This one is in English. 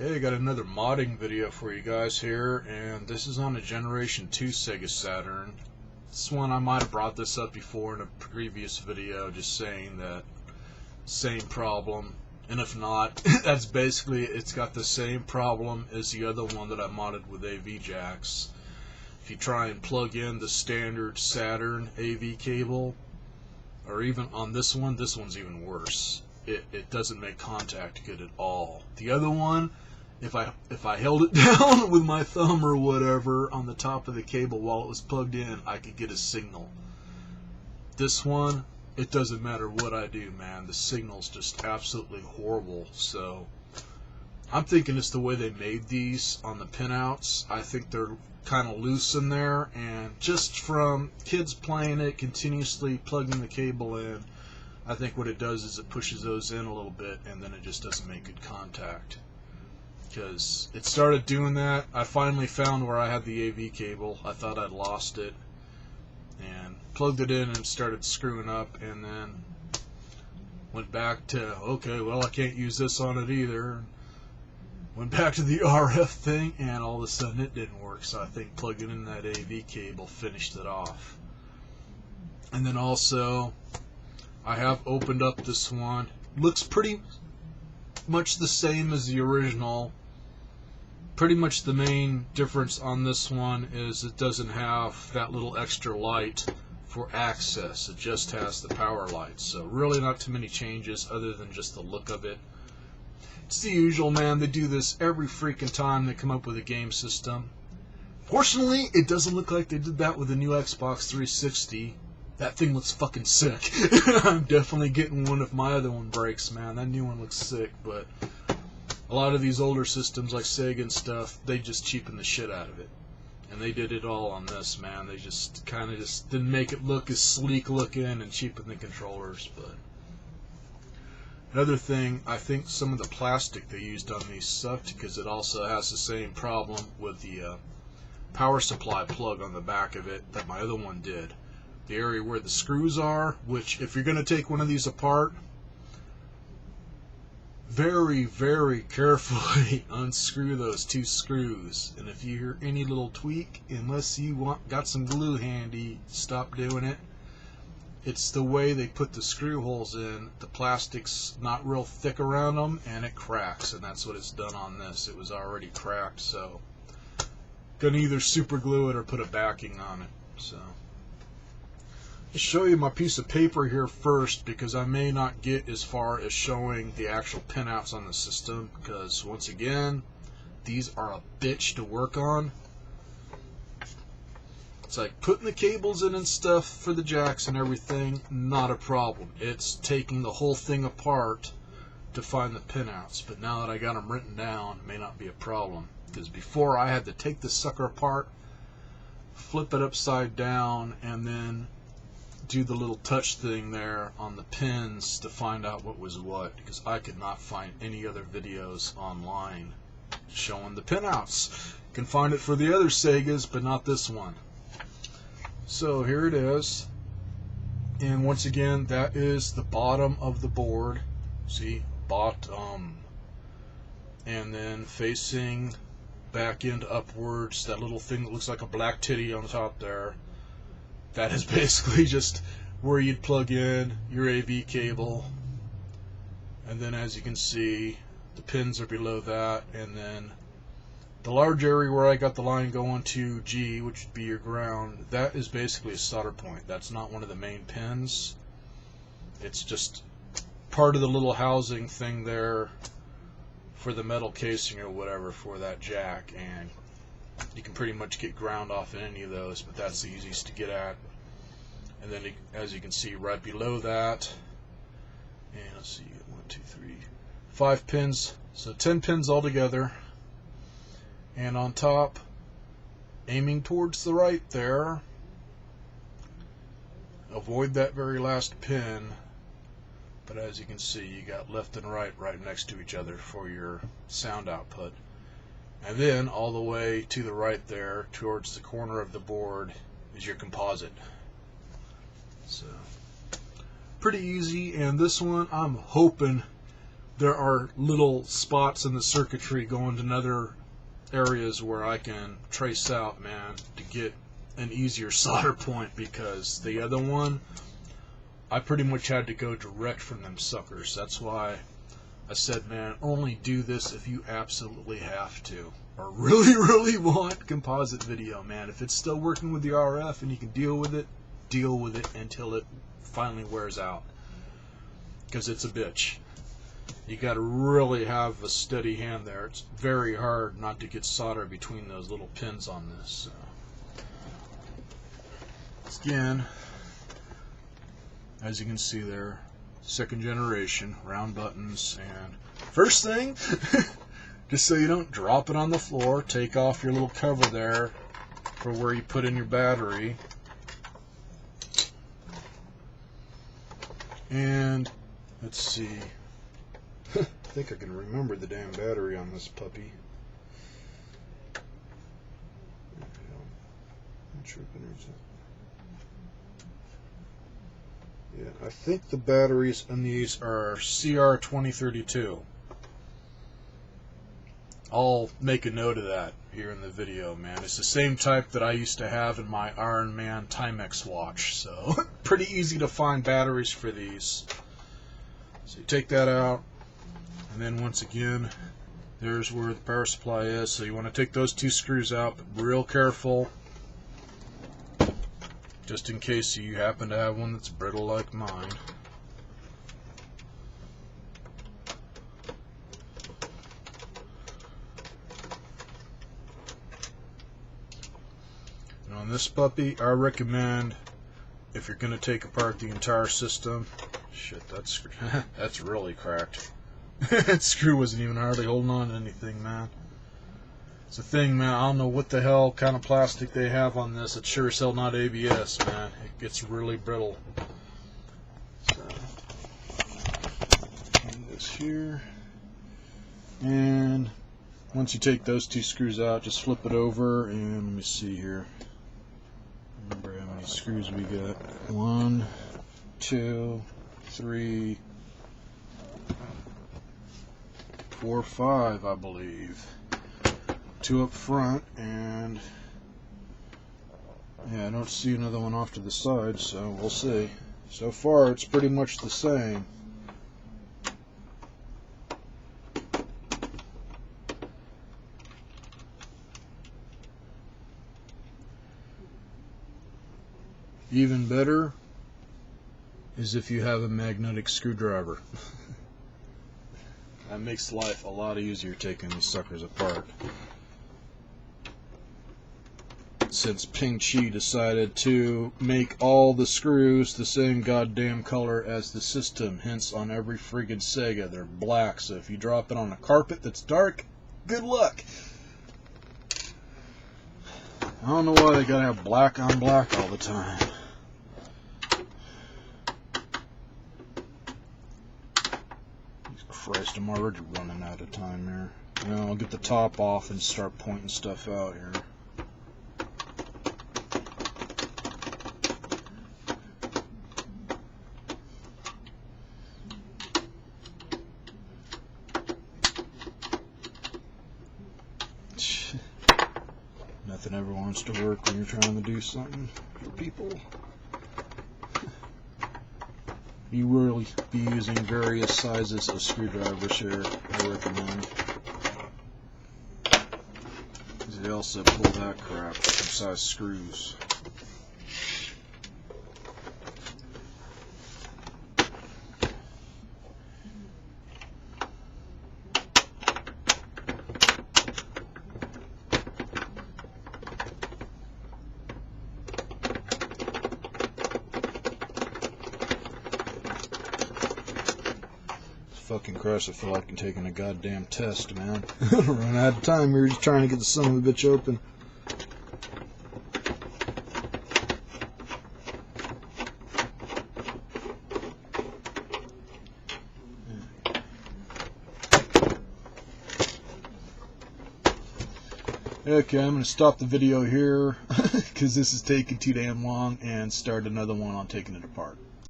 Hey, I got another modding video for you guys here, and this is on a Generation 2 Sega Saturn. This one, I might have brought this up before in a previous video, just saying that same problem, and if not, that's basically, it's got the same problem as the other one that I modded with AV jacks. If you try and plug in the standard Saturn AV cable, or even on this one's even worse. It doesn't make contact good at all. The other one, if I held it down with my thumb or whatever on the top of the cable while it was plugged in, I could get a signal. This one, it doesn't matter what I do, man. The signal's just absolutely horrible. So I'm thinking it's the way they made these on the pinouts. I think they're kind of loose in there, and just from kids playing it, continuously plugging the cable in, I think what it does is it pushes those in a little bit, and then it just doesn't make good contact. Because it started doing that. I finally found where I had the AV cable. I thought I'd lost it, and plugged it in and started screwing up, and then went back to, okay, well, I can't use this on it either. Went back to the RF thing, and all of a sudden it didn't work, so I think plugging in that AV cable finished it off. And then also, I have opened up this one. Looks pretty much the same as the original. Pretty much the main difference on this one is it doesn't have that little extra light for access. It just has the power light. So really not too many changes other than just the look of it. It's the usual, man. They do this every freaking time they come up with a game system. Fortunately, it doesn't look like they did that with the new Xbox 360. That thing looks fucking sick. I'm definitely getting one if my other one breaks, man. That new one looks sick, but a lot of these older systems like Sega and stuff, they just cheapen the shit out of it. And they did it all on this, man. They just kind of just didn't make it look as sleek looking and cheapen the controllers, but another thing, I think some of the plastic they used on these sucked, because it also has the same problem with the power supply plug on the back of it that my other one did. The area where the screws are, which if you're going to take one of these apart, very, very carefully unscrew those two screws. And if you hear any little tweak, unless you got some glue handy, stop doing it. It's the way they put the screw holes in. The plastic's not real thick around them, and it cracks, and that's what it's done on this. It was already cracked, so gonna either super glue it or put a backing on it. So I'll show you my piece of paper here first, because I may not get as far as showing the actual pinouts on the system, because once again, these are a bitch to work on. It's like putting the cables in and stuff for the jacks and everything, not a problem. It's taking the whole thing apart to find the pinouts. But now that I got them written down, it may not be a problem. Because before I had to take the sucker apart, flip it upside down, and then do the little touch thing there on the pins to find out what was what. Because I could not find any other videos online showing the pinouts. You can find it for the other Segas, but not this one. So here it is, and once again, that is the bottom of the board. See, bottom, and then facing back end upwards, that little thing that looks like a black titty on the top there, that is basically just where you'd plug in your AV cable. And then as you can see, the pins are below that, and then the large area where I got the line going to G, which would be your ground, that is basically a solder point. That's not one of the main pins. It's just part of the little housing thing there for the metal casing or whatever for that jack, and you can pretty much get ground off in any of those, but that's the easiest to get at. And then as you can see right below that, and let's see, 1, 2, 3, 5 pins, so 10 pins altogether. And on top, aiming towards the right there, avoid that very last pin, but as you can see, you got left and right next to each other for your sound output. And then all the way to the right there, towards the corner of the board, is your composite. So pretty easy, and this one I'm hoping there are little spots in the circuitry going to other areas where I can trace out, man, to get an easier solder point, because the other one, I pretty much had to go direct from them suckers. That's why I said, man, only do this if you absolutely have to, or really want composite video, man. If it's still working with the RF and you can deal with it until it finally wears out, because it's a bitch. You got to really have a steady hand there. It's very hard not to get solder between those little pins on this. So, again, as you can see there, second generation, round buttons. And first thing, just so you don't drop it on the floor, take off your little cover there for where you put in your battery. And let's see. I think I can remember the damn battery on this puppy. Yeah, I think the batteries on these are CR2032. I'll make a note of that here in the video, man. It's the same type that I used to have in my Iron Man Timex watch, so pretty easy to find batteries for these. So you take that out, and then once again, there's where the power supply is. So you want to take those two screws out, but real careful, just in case you happen to have one that's brittle like mine. And on this puppy, I recommend, if you're going to take apart the entire system, shit, that's really cracked. That screw wasn't even hardly holding on to anything, man. It's a thing, man. I don't know what the hell kind of plastic they have on this. It's sure as hell not ABS, man. It gets really brittle. So, this here. And once you take those two screws out, just flip it over, and let me see here. Remember how many screws we got. 1, 2, 3, 4, 5, I believe. 2 up front, and yeah, I don't see another one off to the side, so we'll see. So far, it's pretty much the same. Even better is if you have a magnetic screwdriver. That makes life a lot easier taking these suckers apart. Since Ping Chi decided to make all the screws the same goddamn color as the system, hence on every friggin' Sega they're black, so if you drop it on a carpet that's dark, good luck. I don't know why they gotta have black on black all the time. Christ, I'm already running out of time here. Well, I'll get the top off and start pointing stuff out here. Nothing ever wants to work when you're trying to do something for people. You will be using various sizes of screwdrivers here, I recommend. They also pull that crap, some size screws. Fucking Christ, I feel like I'm taking a goddamn test, man. Run out of time. We were just trying to get the son of a bitch open. Okay, I'm going to stop the video here because this is taking too damn long and start another one on taking it apart.